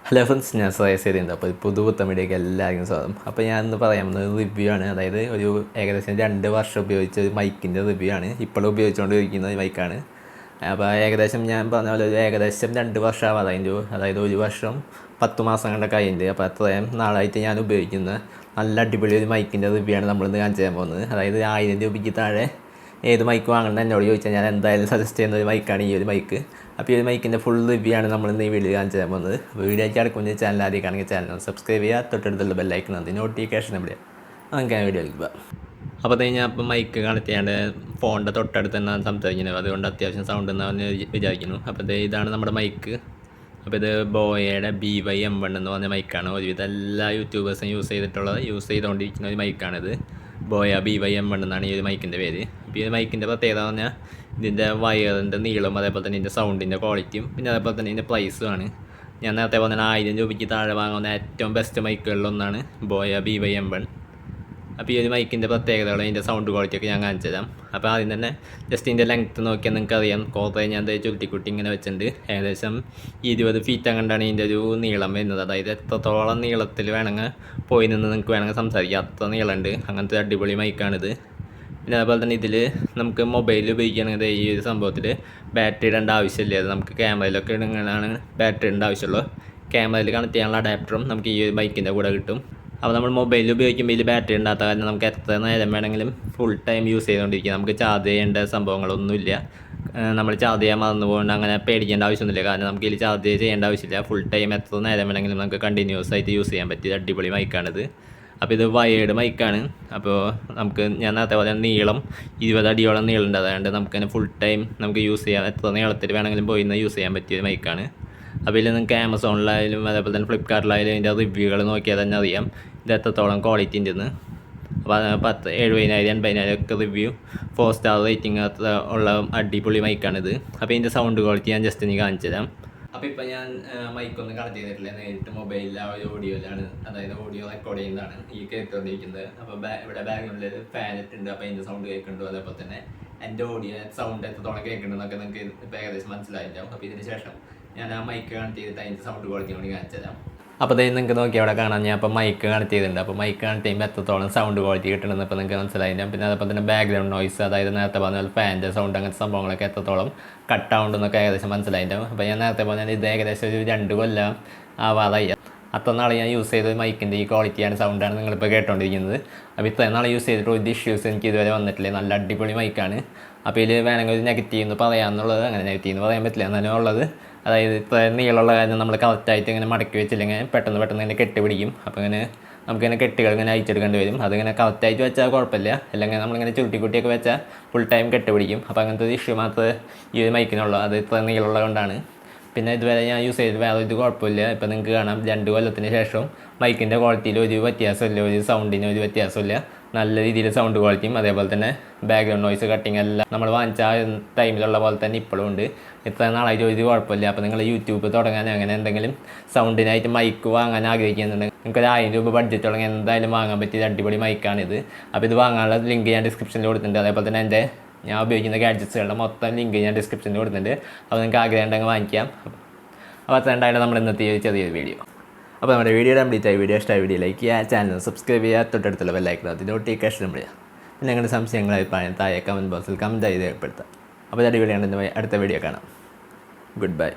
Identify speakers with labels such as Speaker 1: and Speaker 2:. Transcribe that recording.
Speaker 1: Hello friends, ഞാൻ ശ്രേയസ് ചെയ്തിട്ടുണ്ട്. അപ്പോൾ പുതുപുത്തമിടിയൊക്കെ എല്ലാവർക്കും സ്വാഗതം. അപ്പോൾ ഞാൻ ഇന്ന് പറയാൻ പോകുന്നത് റിവ്യൂ ആണ്. അതായത് ഒരു ഏകദേശം 2 വർഷം ഉപയോഗിച്ച ഒരു മൈക്കിൻ്റെ റിവ്യൂ ആണ്. ഇപ്പോഴും ഉപയോഗിച്ചുകൊണ്ടിരിക്കുന്ന ഒരു മൈക്കാണ്. അപ്പോൾ ഏകദേശം ഞാൻ പറഞ്ഞ പോലെ ഒരു ഏകദേശം 2 വർഷമാവാതെ അതിൻ്റെ അതായത് 1 വർഷം 10 മാസം കണ്ടൊക്കെ അതിൻ്റെ. അപ്പോൾ അത്രയും നാളായിട്ട് ഞാൻ ഉപയോഗിക്കുന്ന നല്ല അടിപൊളി ഒരു മൈക്കിൻ്റെ റിവ്യൂ ആണ് നമ്മളിന്ന് കാണിച്ചു തരാൻ പോകുന്നത്. അതായത് 1000 രൂപയ്ക്ക് താഴെ ഏത് മൈക്ക് വാങ്ങണമെന്ന് എന്നോട് ചോദിച്ചാൽ ഞാൻ എന്തായാലും സജസ്റ്റ് ചെയ്യുന്ന ഒരു മൈക്കാണ് ഈ ഒരു മൈക്ക്. അപ്പോൾ ഈ ഒരു മൈക്കിൻ്റെ ഫുൾ റിവ്യൂ ആണ് നമ്മൾ ഇന്ന് ഈ വീഡിയോ കാണിച്ചു തരാൻ പോകുന്നത്. അപ്പോൾ വീഡിയോയ്ക്ക് അടുക്കുന്ന ചാനൽ ആദ്യമാണെങ്കിൽ ചാനൽ സബ്സ്ക്രൈബ് ചെയ്യുക, തൊട്ടടുത്തുള്ള ബെല്ലൈക്കൺ അത് നോട്ടിഫിക്കേഷൻ എവിടെയാണ് നമുക്ക് ആ വീഡിയോ എടുക്കുക. അപ്പോൾ ഞാൻ അപ്പം മൈക്ക് കണക്ട് ചെയ്യാണ്ട് ഫോണിൻ്റെ തൊട്ടടുത്ത് തന്നെയാണ് സംസാരിക്കുന്നത്. അതുകൊണ്ട് അത്യാവശ്യം സൗണ്ട് എന്നാണ് വിചാരിക്കുന്നു. അപ്പോൾ ഇതാണ് നമ്മുടെ മൈക്ക്. അപ്പോൾ ഇത് ബോയയുടെ BY-M1 എന്ന് പറഞ്ഞ മൈക്കാണ്. ഒരുവിധം എല്ലാ യൂട്യൂബേഴ്സും യൂസ് ചെയ്തുകൊണ്ടിരിക്കുന്ന ഒരു മൈക്കാണിത്. ബോയ BY-M1 എന്നാണ് ഈ ഒരു മൈക്കിൻ്റെ പേര്. അപ്പോൾ ഈ ഒരു മൈക്കിൻ്റെ പ്രത്യേകത എന്ന് പറഞ്ഞാൽ ഇതിൻ്റെ വയറിൻ്റെ നീളം, അതേപോലെ തന്നെ ഇതിൻ്റെ സൗണ്ടിൻ്റെ ക്വാളിറ്റിയും, പിന്നെ അതേപോലെ തന്നെ ഇതിൻ്റെ പ്രൈസുമാണ്. ഞാൻ നേരത്തെ പറഞ്ഞാൽ 1000 രൂപയ്ക്ക് താഴെ വാങ്ങുന്ന ഏറ്റവും ബെസ്റ്റ് മൈക്കുകളിലൊന്നാണ് ബോയ BY-M1. അപ്പോൾ ഈ ഒരു മൈക്കിൻ്റെ പ്രത്യേകതകൾ, അതിൻ്റെ സൗണ്ട് ക്വാളിറ്റിയൊക്കെ ഞാൻ കാണിച്ചു തരാം. അപ്പോൾ ആദ്യം തന്നെ ജസ്റ്റ് ഇതിൻ്റെ ലെങ്ത്ത് നോക്കിയാൽ നിങ്ങൾക്ക് അറിയാം. കുറേ ഞാൻ ചുരുട്ടിക്കുട്ടി ഇങ്ങനെ വെച്ചിട്ടുണ്ട്. ഏകദേശം 20 ഫീറ്റ് അങ്ങോട്ടാണ് ഇതിൻ്റെ ഒരു നീളം വരുന്നത്. അതായത് എത്രത്തോളം നീളത്തിൽ വേണമെങ്കിൽ പോയി നിന്ന് നിങ്ങൾക്ക് വേണമെങ്കിൽ സംസാരിക്കാം, അത്ര നീളമുണ്ട്. അങ്ങനത്തെ അടിപൊളി മൈക്കാണിത്. പിന്നെ അതുപോലെ തന്നെ ഇതിൽ നമുക്ക് മൊബൈലിൽ ഉപയോഗിക്കുകയാണെങ്കിൽ ഈ ഒരു സംഭവത്തിൽ ബാറ്ററി ഇടേണ്ട ആവശ്യമില്ല. അത് നമുക്ക് ക്യാമറയിലൊക്കെ ഇടുന്നതാണ് ബാറ്ററി ഇടേണ്ട ആവശ്യമുള്ളൂ. ക്യാമറയിൽ കണക്ട് ചെയ്യാനുള്ള അഡാപ്റ്ററും നമുക്ക് ഈ ഒരു ബൈക്കിൻ്റെ കൂടെ കിട്ടും. അപ്പോൾ നമ്മൾ മൊബൈലിൽ ഉപയോഗിക്കുമ്പോൾ ഇതിൽ ബാറ്ററി ഉണ്ടാകാത്ത കാരണം നമുക്ക് എത്ര നേരം വേണമെങ്കിലും ഫുൾ ടൈം യൂസ് ചെയ്തുകൊണ്ടിരിക്കുക. നമുക്ക് ചാർജ് ചെയ്യേണ്ട സംഭവങ്ങളൊന്നുമില്ല. നമ്മൾ ചാർജ് ചെയ്യാൻ മറന്നു പോകേണ്ട അങ്ങനെ പേടിക്കേണ്ട ആവശ്യമൊന്നുമില്ല. കാരണം നമുക്ക് ഇതിൽ ചാർജ് ചെയ്യേണ്ട ആവശ്യമില്ല. ഫുൾ ടൈം എത്ര നേരം വേണമെങ്കിലും നമുക്ക് കണ്ടിന്യൂസ് ആയിട്ട് യൂസ് ചെയ്യാൻ പറ്റിയ അടിപൊളി മൈക്കാണിത്. അപ്പോൾ ഇത് വയേർഡ് മൈക്കാണ്. അപ്പോൾ ഞാൻ നേരത്തെ പോലെ നീളം 20 അടിയോളം നീളമുണ്ട്. അതുകൊണ്ട് നമുക്കതിനെ ഫുൾ ടൈം നമുക്ക് യൂസ് ചെയ്യാം. എത്ര നീളത്തിൽ വേണമെങ്കിലും പോയി യൂസ് ചെയ്യാൻ പറ്റിയ മൈക്കാണ്. അപ്പോൾ ഇതിൽ നിങ്ങൾക്ക് ആമസോണിലായാലും അതേപോലെ തന്നെ ഫ്ലിപ്കാർട്ടിലായാലും ഇതിൻ്റെ റിവ്യൂകൾ നോക്കിയാൽ തന്നെ അറിയാം ഇത് എത്രത്തോളം ക്വാളിറ്റി ഉണ്ടെന്ന്. അപ്പോൾ 70,000 80,000 ഒക്കെ റിവ്യൂ, 4 സ്റ്റാർ റേറ്റിംഗ് അത്ര ഉള്ള അടിപൊളി മൈക്കാണിത്. അപ്പോൾ ഇതിൻ്റെ സൗണ്ട് ക്വാളിറ്റി ഞാൻ ജസ്റ്റ് ഇനി കാണിച്ചു തരാം. അപ്പോൾ ഇപ്പോൾ ഞാൻ മൈക്കൊന്നും കണക്ട് ചെയ്തിട്ടില്ല, നേരിട്ട് മൊബൈലിലെ ആ ഒരു ഓഡിയോയിലാണ്, അതായത് ഓഡിയോ റെക്കോർഡ് ചെയ്യുന്നതാണ് ഈ കേട്ടുകൊണ്ടിരിക്കുന്നത്. അപ്പോൾ ഇവിടെ ബാക്ക്ഗ്രൗണ്ടിൽ ഫാൻ ഇട്ടുണ്ട്. അപ്പോൾ അതിൻ്റെ സൗണ്ട് കേൾക്കുന്നുണ്ടോ, അതേപോലെ തന്നെ എൻ്റെ ഓഡിയോ സൗണ്ട് എത്രത്തോളം കേൾക്കുന്നുണ്ടെന്നൊക്കെ നിങ്ങൾക്ക് ഇപ്പോൾ ഏകദേശം മനസ്സിലായിട്ടുണ്ടാവും. അപ്പോൾ ഇതിന് ശേഷം ഞാൻ ആ മൈക്ക് കണക്ട് ചെയ്തിട്ട് അതിൻ്റെ സൗണ്ട് ക്വാളിറ്റി കൂടി കാണിച്ചു തരാം. അപ്പോൾ നിങ്ങൾക്ക് നോക്കി അവിടെ കാണാം, ഞാൻ അപ്പോൾ മൈക്ക് കണക്ട് ചെയ്തിട്ടുണ്ട്. അപ്പോൾ മൈക്ക് കണക്ട് ചെയ്യുമ്പോൾ എത്രത്തോളം സൗണ്ട് ക്വാളിറ്റി കിട്ടണമെന്ന് ഇപ്പോൾ നിങ്ങൾക്ക് മനസ്സിലായിട്ടുണ്ടാവും. പിന്നെ അതേപോലെ തന്നെ ബാക്ക്ഗ്രൗണ്ട് നോയ്സ്, അതായത് നേരത്തെ പറഞ്ഞ പോലെ ഫാൻ്റെ സൗണ്ട്, അങ്ങനത്തെ സംഭവങ്ങളൊക്കെ എത്രത്തോളം കട്ടാവുണ്ടെന്നൊക്കെ ഏകദേശം മനസ്സിലായിട്ടുണ്ടാവും. അപ്പോൾ ഞാൻ നേരത്തെ പറഞ്ഞാൽ ഇത് ഏകദേശം ഒരു 2 കൊല്ലം ആവാതായി. അത്ര നാൾ ഞാൻ യൂസ് ചെയ്ത മൈക്കിൻ്റെ ഈ ക്വാളിറ്റിയാണ്, സൗണ്ടാണ് നിങ്ങളിപ്പോൾ കേട്ടുകൊണ്ടിരിക്കുന്നത്. അപ്പോൾ ഇത്രയും നാൾ യൂസ് ചെയ്തിട്ട് ഒരു ഇഷ്യൂസ് എനിക്ക് ഇതുവരെ വന്നിട്ടില്ല. നല്ല അടിപൊളി മൈക്കാണ്. അപ്പോൾ ഇതിൽ വേണമെങ്കിൽ ഒരു നെഗറ്റീവ് എന്ന് പറയാമെന്നുള്ളത്, അങ്ങനെ നെഗറ്റീവ് എന്ന് പറയാൻ പറ്റില്ല എന്നാലും ഉള്ളത്, അതായത് ഇത്ര നീളമുള്ള കാര്യം നമ്മൾ കറക്റ്റായിട്ട് ഇങ്ങനെ മടക്കി വെച്ചില്ലെങ്കിൽ പെട്ടെന്ന് ഇങ്ങനെ കെട്ടി പിടിക്കും. അപ്പോൾ ഇങ്ങനെ നമുക്കിങ്ങനെ കെട്ടുകൾ ഇങ്ങനെ അയച്ചെടുക്കേണ്ടി വരും. അതിങ്ങനെ കറക്റ്റായിട്ട് വെച്ചാൽ കുഴപ്പമില്ല, അല്ലെങ്കിൽ നമ്മളിങ്ങനെ ചുരുട്ടിക്കുട്ടിയൊക്കെ വെച്ചാൽ ഫുൾ ടൈം കെട്ടി പിടിക്കും. അപ്പോൾ അങ്ങനത്തെ ഒരു ഇഷ്യൂ മാത്രമേ ഈ ഒരു മൈക്കിനുള്ളൂ. അത് ഇത്ര നീളമുള്ളത് കൊണ്ടാണ്. പിന്നെ ഇതുവരെ ഞാൻ യൂസ് ചെയ്ത് വേറെ ഒരു കുഴപ്പമില്ല. ഇപ്പോൾ നിങ്ങൾക്ക് കാണാം 2 കൊല്ലത്തിന് ശേഷം മൈക്കിൻ്റെ ക്വാളിറ്റിയിൽ ഒരു വ്യത്യാസമില്ല, ഒരു സൗണ്ടിന് ഒരു വ്യത്യാസമില്ല. നല്ല രീതിയിൽ സൗണ്ട് ക്വാളിറ്റിയും അതേപോലെ തന്നെ ബാക്ക്ഗ്രൗണ്ട് നോയ്സ് കട്ടിങ് എല്ലാം നമ്മൾ വാങ്ങിച്ച ആ ടൈമിലുള്ള പോലെ തന്നെ ഇപ്പോഴും ഉണ്ട്. ഇത്ര നാളായിട്ട് ഒരു കുഴപ്പമില്ല. അപ്പോൾ നിങ്ങൾ യൂട്യൂബ് തുടങ്ങാൻ അങ്ങനെ എന്തെങ്കിലും സൗണ്ടിനായിട്ട് മൈക്ക് വാങ്ങാൻ ആഗ്രഹിക്കുന്നുണ്ടെങ്കിൽ നിങ്ങൾക്ക് ഒരു 1000 രൂപ ബഡ്ജറ്റ് തുടങ്ങി എന്തായാലും വാങ്ങാൻ പറ്റിയ അടിപൊളി മൈക്കാണിത്. അപ്പോൾ ഇത് വാങ്ങാനുള്ള ലിങ്ക് ഞാൻ ഡിസ്ക്രിപ്ഷനിൽ കൊടുത്തിട്ടുണ്ട്. അതേപോലെ തന്നെ ഞാൻ ഉപയോഗിക്കുന്ന ഗാഡ്ജറ്റ്സുകളുടെ മൊത്തം ലിങ്ക് ഞാൻ ഡിസ്ക്രിപ്ഷനിൽ കൊടുത്തിട്ടുണ്ട്. അപ്പോൾ നിങ്ങൾക്ക് ആഗ്രഹം ഉണ്ടെങ്കിൽ വാങ്ങിക്കാം. അപ്പോൾ അത്ര ഉണ്ടായാലും നമ്മൾ ഇന്നത്തെ ചെറിയൊരു വീഡിയോ. അപ്പോൾ നമ്മുടെ വീഡിയോ കംപ്ലീറ്റ് ആയി. വീഡിയോ ഇഷ്ടമായ വീഡിയോ ലൈക്ക് ചെയ്യുക, ചാനൽ സബ്സ്ക്രൈബ് ചെയ്യുക, തൊട്ടടുത്തുള്ള ബെല്ലൈക്കൺ അതിൻ്റെ നോട്ടിഫിക്കേഷൻ ചെയ്യുക. പിന്നെ നിങ്ങളുടെ സംശയങ്ങൾ അഭിപ്രായം താഴെ കമൻറ്റ് ബോക്സിൽ കമൻറ്റ് ചെയ്ത് ഏർപ്പെടുത്താം. അപ്പോൾ അടിപൊളിയാണ്. അടുത്ത വീഡിയോ കാണാം. Good bye.